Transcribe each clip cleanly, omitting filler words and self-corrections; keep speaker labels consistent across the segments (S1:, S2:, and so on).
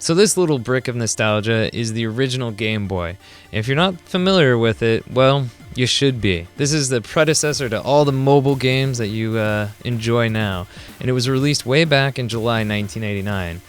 S1: So this little brick of nostalgia is the original Game Boy. If you're not familiar with it, well, you should be. This is the predecessor to all the mobile games that you enjoy now, and it was released way back in July 1989.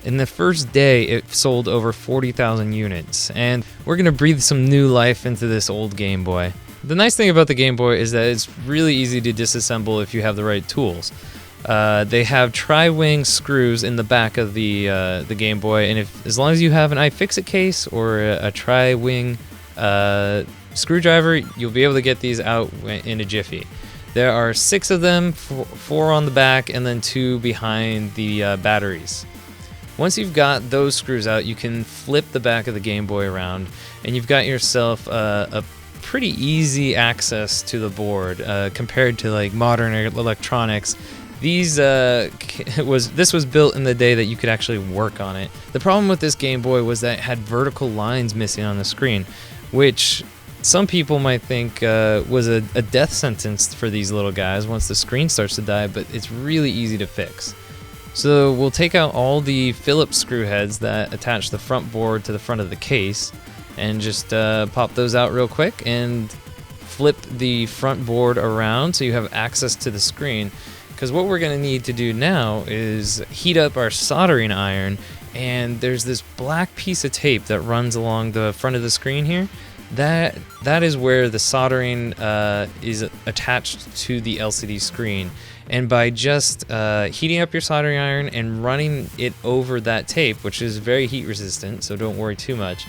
S1: In the first day, it sold over 40,000 units, and we're going to breathe some new life into this old Game Boy. The nice thing about the Game Boy is that it's really easy to disassemble if you have the right tools. They have tri-wing screws in the back of the Game Boy, and as long as you have an iFixit case or a tri-wing screwdriver, you'll be able to get these out in a jiffy. There are 6 of them, 4 on the back, and then 2 behind the batteries. Once you've got those screws out, you can flip the back of the Game Boy around, and you've got yourself a pretty easy access to the board compared to like modern electronics. This was built in the day that you could actually work on it. The problem with this Game Boy was that it had vertical lines missing on the screen, which some people might think was a death sentence for these little guys once the screen starts to die, but it's really easy to fix. So we'll take out all the Phillips screw heads that attach the front board to the front of the case and just pop those out real quick and flip the front board around so you have access to the screen. Because what we're going to need to do now is heat up our soldering iron, and there's this black piece of tape that runs along the front of the screen here. That is where the soldering is attached to the LCD screen. And by just heating up your soldering iron and running it over that tape, which is very heat resistant, so don't worry too much,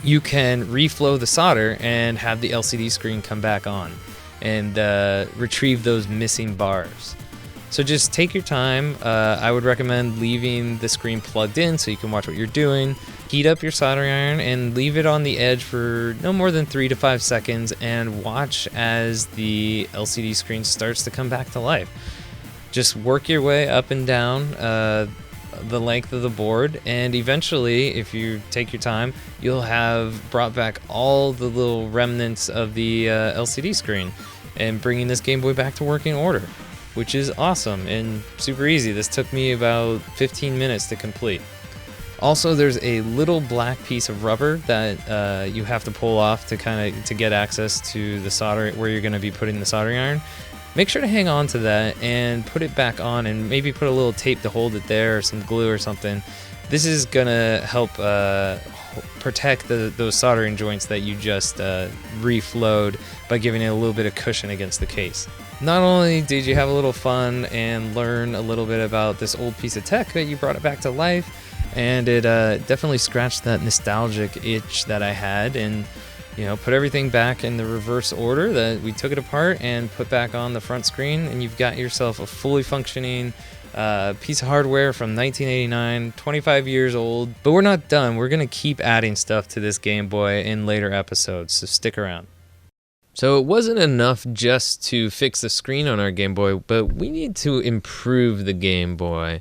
S1: you can reflow the solder and have the LCD screen come back on and retrieve those missing bars. So just take your time. I would recommend leaving the screen plugged in so you can watch what you're doing. Heat up your soldering iron and leave it on the edge for no more than 3 to 5 seconds and watch as the LCD screen starts to come back to life. Just work your way up and down the length of the board, and eventually, if you take your time, you'll have brought back all the little remnants of the LCD screen and bringing this Game Boy back to working order, which is awesome and super easy. This took me about 15 minutes to complete. Also, there's a little black piece of rubber that you have to pull off to get access to the solder where you're going to be putting the soldering iron. Make sure to hang on to that and put it back on, and maybe put a little tape to hold it there or some glue or something. This is going to help protect those soldering joints that you just reflowed by giving it a little bit of cushion against the case. Not only did you have a little fun and learn a little bit about this old piece of tech, but you brought it back to life, and it definitely scratched that nostalgic itch that I had, and put everything back in the reverse order that we took it apart and put back on the front screen, and you've got yourself a fully functioning piece of hardware from 1989, 25 years old. But we're not done. We're going to keep adding stuff to this Game Boy in later episodes, so stick around. So it wasn't enough just to fix the screen on our Game Boy, but we need to improve the Game Boy.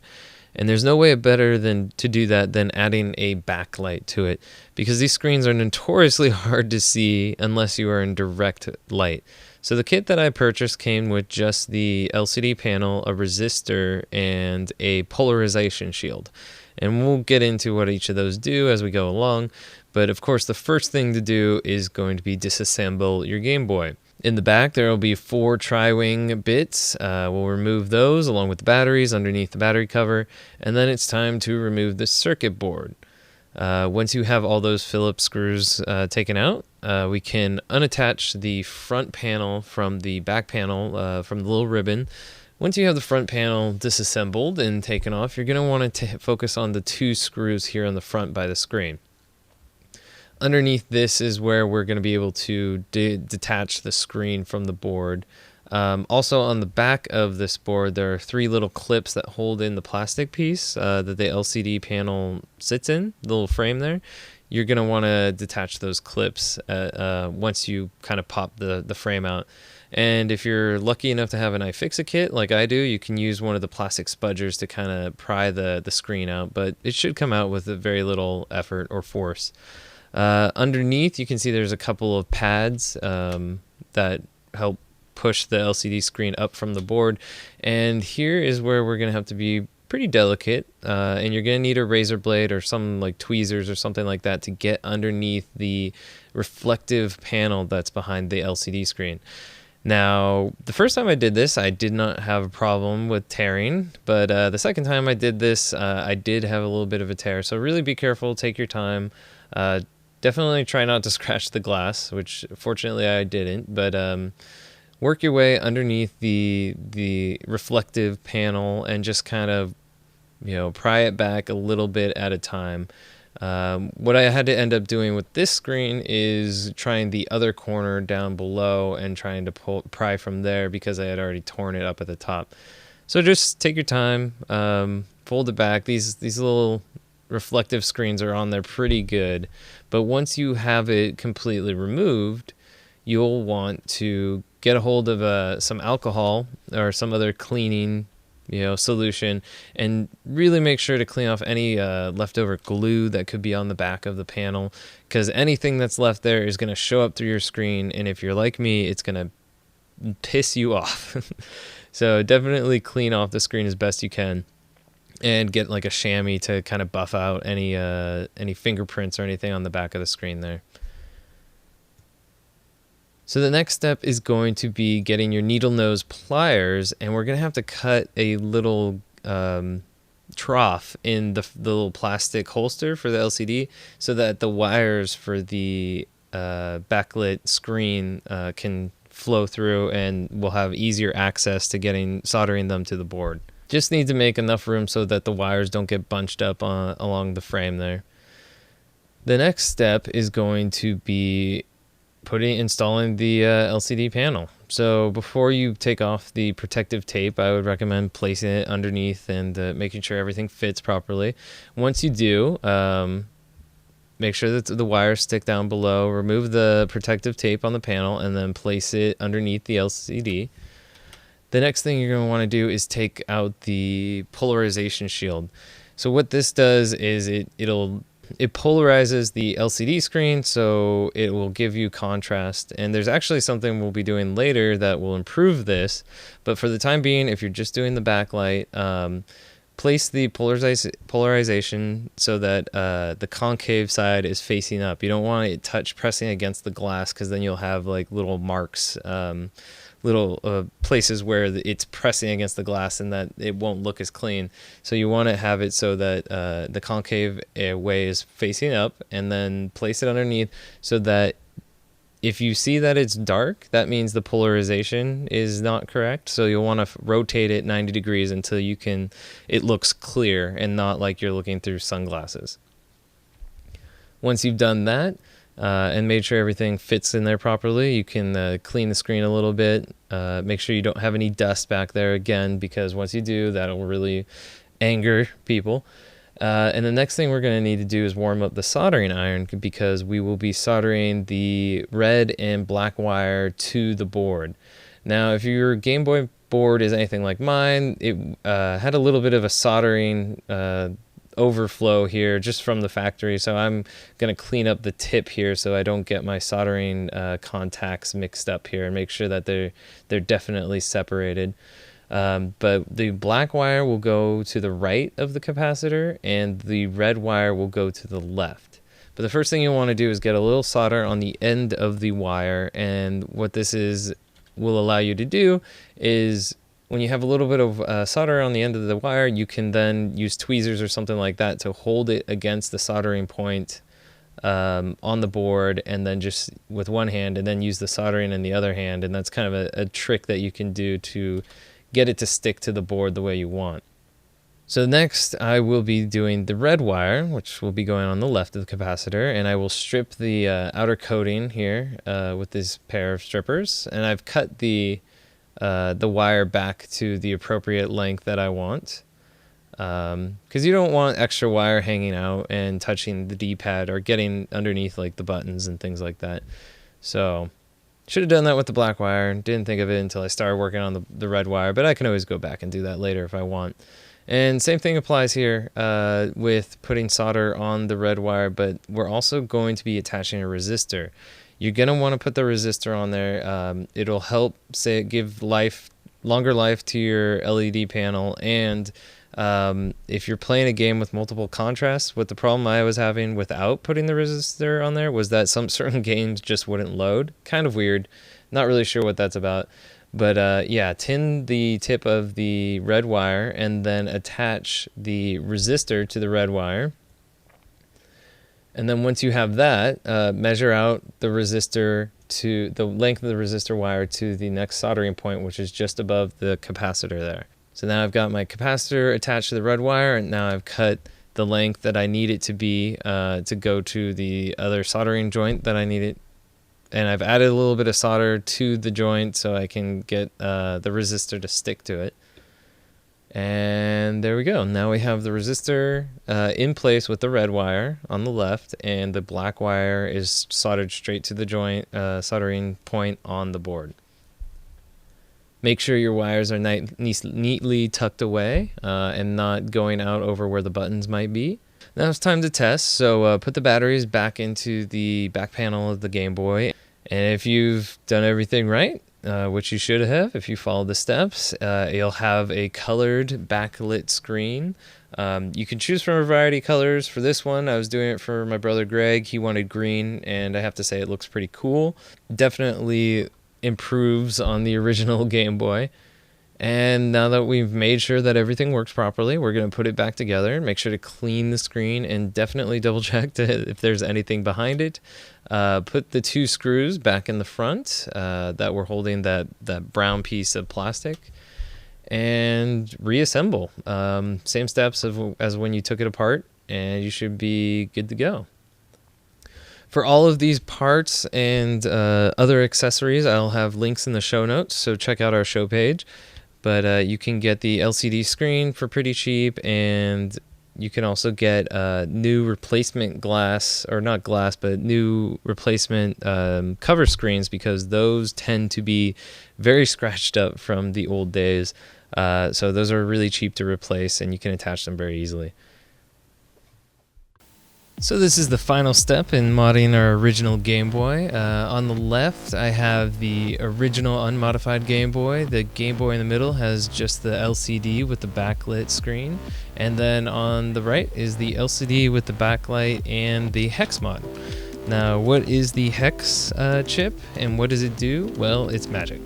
S1: And there's no way better than to do that than adding a backlight to it, because these screens are notoriously hard to see unless you are in direct light. So the kit that I purchased came with just the LCD panel, a resistor, and a polarization shield. And we'll get into what each of those do as we go along. But of course, the first thing to do is going to be disassemble your Game Boy. In the back, there will be 4 tri-wing bits. We'll remove those along with the batteries underneath the battery cover, and then it's time to remove the circuit board. Once you have all those Phillips screws taken out, we can unattach the front panel from the back panel from the little ribbon. Once you have the front panel disassembled and taken off, you're going to want to focus on the 2 screws here on the front by the screen. Underneath this is where we're going to be able to detach the screen from the board. Also on the back of this board, there are 3 little clips that hold in the plastic piece that the LCD panel sits in, the little frame there. You're going to want to detach those clips once you kind of pop the frame out. And if you're lucky enough to have an iFixit kit like I do, you can use one of the plastic spudgers to kind of pry the screen out, but it should come out with very little effort or force. Underneath, you can see there's a couple of pads that help push the LCD screen up from the board, and here is where we're going to have to be pretty delicate, and you're going to need a razor blade or some like tweezers or something like that to get underneath the reflective panel that's behind the LCD screen. Now, the first time I did this, I did not have a problem with tearing, but the second time I did this, I did have a little bit of a tear. So really be careful, take your time. Definitely try not to scratch the glass, which fortunately I didn't, but work your way underneath the reflective panel and just kind of, pry it back a little bit at a time. What I had to end up doing with this screen is trying the other corner down below and trying to pry from there because I had already torn it up at the top. So just take your time, fold it back. These little reflective screens are on there pretty good, but once you have it completely removed, you'll want to get a hold of some alcohol or some other cleaning solution, and really make sure to clean off any leftover glue that could be on the back of the panel, because anything that's left there is going to show up through your screen, and if you're like me, it's going to piss you off. So definitely clean off the screen as best you can, and get like a chamois to kind of buff out any fingerprints or anything on the back of the screen there. So the next step is going to be getting your needle nose pliers, and we're going to have to cut a little trough in the little plastic holster for the LCD so that the wires for the backlit screen can flow through, and we'll have easier access to soldering them to the board. Just need to make enough room so that the wires don't get bunched up along the frame there. The next step is going to be installing the LCD panel. So before you take off the protective tape, I would recommend placing it underneath and making sure everything fits properly. Once you do, make sure that the wires stick down below, remove the protective tape on the panel, and then place it underneath the LCD. The next thing you're going to want to do is take out the polarization shield. So what this does is it polarizes the LCD screen, so it will give you contrast. And there's actually something we'll be doing later that will improve this. But for the time being, if you're just doing the backlight, place the polarization so that the concave side is facing up. You don't want it pressing against the glass, because then you'll have like little marks, little places where it's pressing against the glass, and that it won't look as clean. So you want to have it so that the concave way is facing up, and then place it underneath so that if you see that it's dark, that means the polarization is not correct. So you'll want to rotate it 90 degrees until it looks clear and not like you're looking through sunglasses. Once you've done that, and made sure everything fits in there properly, you can clean the screen a little bit. Make sure you don't have any dust back there again, because once you do, that'll really anger people. And the next thing we're going to need to do is warm up the soldering iron, because we will be soldering the red and black wire to the board. Now, if your Game Boy board is anything like mine, it had a little bit of a soldering overflow here just from the factory, so I'm going to clean up the tip here so I don't get my soldering contacts mixed up here, and make sure that they're definitely separated. But the black wire will go to the right of the capacitor, and the red wire will go to the left. But the first thing you want to do is get a little solder on the end of the wire, and what this will allow you to do is, when you have a little bit of solder on the end of the wire, you can then use tweezers or something like that to hold it against the soldering point on the board, and then just with one hand, and then use the soldering in the other hand. And that's kind of a trick that you can do to get it to stick to the board the way you want. So next, I will be doing the red wire, which will be going on the left of the capacitor, and I will strip the outer coating here with this pair of strippers, and I've cut the wire back to the appropriate length that I want, because you don't want extra wire hanging out and touching the D-pad or getting underneath like the buttons and things like that. So should have done that with the black wire. Didn't think of it until I started working on the red wire, but I can always go back and do that later if I want. And same thing applies here with putting solder on the red wire, but we're also going to be attaching a resistor. You're going to want to put the resistor on there. It'll help give longer life to your LED panel, and If you're playing a game with multiple contrasts, what the problem I was having without putting the resistor on there was that some certain games just wouldn't load. Kind of weird. Not really sure what that's about. But yeah, tin the tip of the red wire and then attach the resistor to the red wire. And then once you have that, measure out the resistor to the length of the resistor wire to the next soldering point, which is just above the capacitor there. So now I've got my capacitor attached to the red wire, and now I've cut the length that I need it to be to go to the other soldering joint that I need it. And I've added a little bit of solder to the joint so I can get the resistor to stick to it. And there we go. Now we have the resistor in place with the red wire on the left, and the black wire is soldered straight to the joint soldering point on the board. Make sure your wires are neatly tucked away and not going out over where the buttons might be. Now it's time to test, so put the batteries back into the back panel of the Game Boy. And if you've done everything right, which you should have if you followed the steps, you'll have a colored backlit screen. You can choose from a variety of colors. For this one, I was doing it for my brother Greg. He wanted green, and I have to say it looks pretty cool. Definitely improves on the original Game Boy. And now that we've made sure that everything works properly, we're going to put it back together. Make sure to clean the screen and definitely double check if there's anything behind it. Put the 2 screws back in the front that were holding that brown piece of plastic, and reassemble. Same steps as when you took it apart, and you should be good to go. For all of these parts and other accessories, I'll have links in the show notes, so check out our show page. But you can get the LCD screen for pretty cheap, and you can also get new replacement glass, or not glass, but new replacement cover screens, because those tend to be very scratched up from the old days. So those are really cheap to replace, and you can attach them very easily. So this is the final step in modding our original Game Boy. On the left, I have the original unmodified Game Boy. The Game Boy in the middle has just the LCD with the backlit screen. And then on the right is the LCD with the backlight and the hex mod. Now, what is the hex chip and what does it do? Well, it's magic.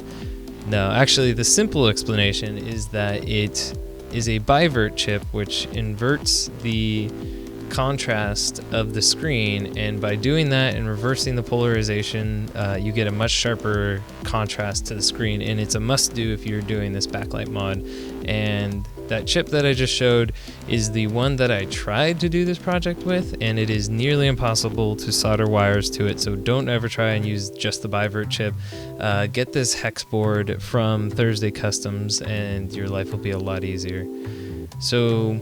S1: No, actually, the simple explanation is that it is a Bivert chip, which inverts the contrast of the screen, and by doing that and reversing the polarization, you get a much sharper contrast to the screen, and it's a must-do if you're doing this backlight mod. And that chip that I just showed is the one that I tried to do this project with, and it is nearly impossible to solder wires to it, so don't ever try and use just the Bivert chip. Get this hex board from Thursday Customs and your life will be a lot easier. So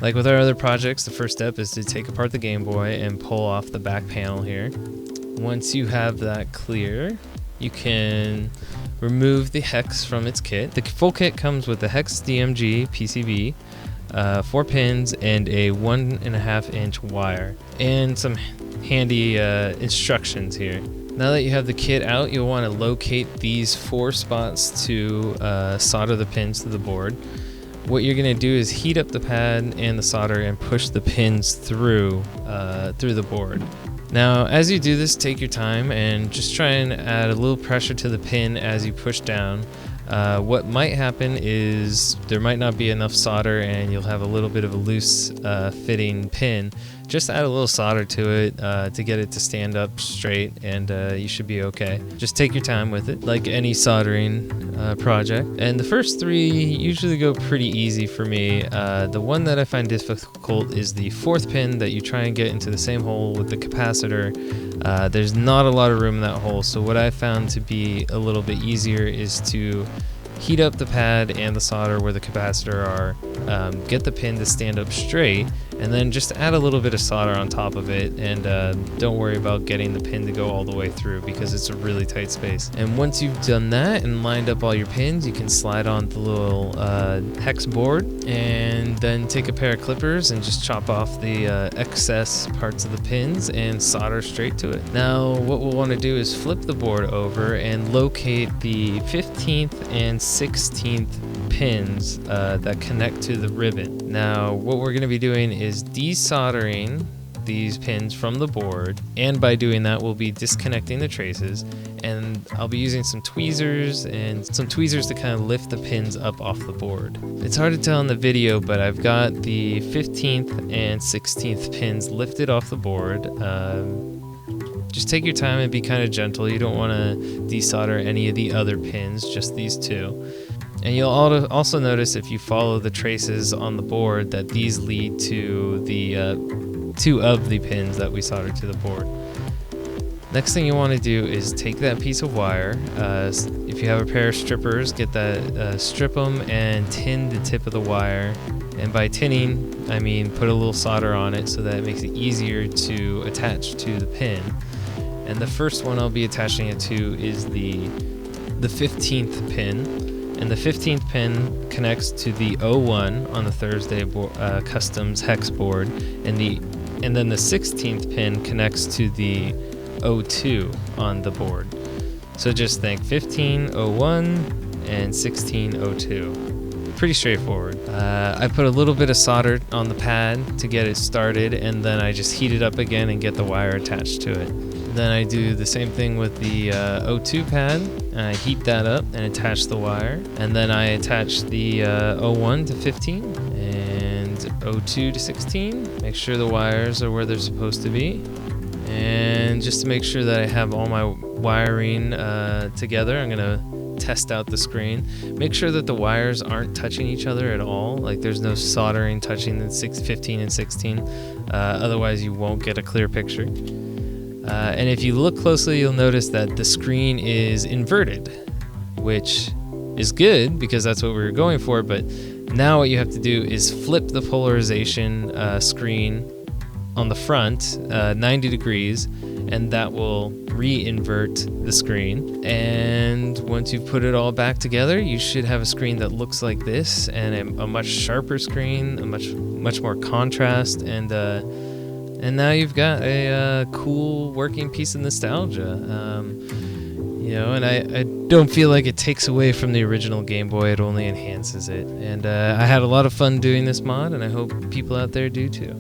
S1: like with our other projects, the first step is to take apart the Game Boy and pull off the back panel here. Once you have that clear, you can remove the hex from its kit. The full kit comes with the hex DMG PCB, 4 pins, and a 1.5 inch wire, and some handy instructions here. Now that you have the kit out, you'll want to locate these 4 spots to solder the pins to the board. What you're going to do is heat up the pad and the solder and push the pins through the board. Now, as you do this, take your time and just try and add a little pressure to the pin as you push down. What might happen is there might not be enough solder and you'll have a little bit of a loose fitting pin. Just add a little solder to it to get it to stand up straight, and you should be okay. Just take your time with it, like any soldering project. And the first 3 usually go pretty easy for me. The one that I find difficult is the 4th pin that you try and get into the same hole with the capacitor. There's not a lot of room in that hole, so what I found to be a little bit easier is to heat up the pad and the solder where the capacitor are, get the pin to stand up straight, and then just add a little bit of solder on top of it, and don't worry about getting the pin to go all the way through because it's a really tight space. And once you've done that and lined up all your pins, you can slide on the little hex board, and then take a pair of clippers and just chop off the excess parts of the pins and solder straight to it. Now what we'll want to do is flip the board over and locate the 15th and 16th pins that connect to the ribbon. Now what we're going to be doing is desoldering these pins from the board, and by doing that we'll be disconnecting the traces, and I'll be using some tweezers to kind of lift the pins up off the board. It's hard to tell in the video, but I've got the 15th and 16th pins lifted off the board. Just take your time and be kind of gentle. You don't want to desolder any of the other pins, just these two. And you'll also notice if you follow the traces on the board that these lead to the two of the pins that we soldered to the board. Next thing you want to do is take that piece of wire. If you have a pair of strippers, get that, strip them and tin the tip of the wire. And by tinning, I mean put a little solder on it so that it makes it easier to attach to the pin. And the first one I'll be attaching it to is the 15th pin. And the 15th pin connects to the 01 on the Thursday Customs hex board, and then the 16th pin connects to the 02 on the board. So just think 1501 and 1602. Pretty straightforward. I put a little bit of solder on the pad to get it started, and then I just heat it up again and get the wire attached to it. Then I do the same thing with the 02 pad, and I heat that up and attach the wire. And then I attach the 01 to 15 and 02 to 16. Make sure the wires are where they're supposed to be. And just to make sure that I have all my wiring together, I'm gonna test out the screen. Make sure that the wires aren't touching each other at all. Like there's no soldering touching the 15 and 16. Otherwise you won't get a clear picture. And if you look closely, you'll notice that the screen is inverted, which is good because that's what we were going for. But now what you have to do is flip the polarization screen on the front 90 degrees, and that will re-invert the screen. And once you've put it all back together, you should have a screen that looks like this, and a much sharper screen, a much more contrast, and now you've got a cool working piece of nostalgia. And I don't feel like it takes away from the original Game Boy, it only enhances it. And I had a lot of fun doing this mod, and I hope people out there do too.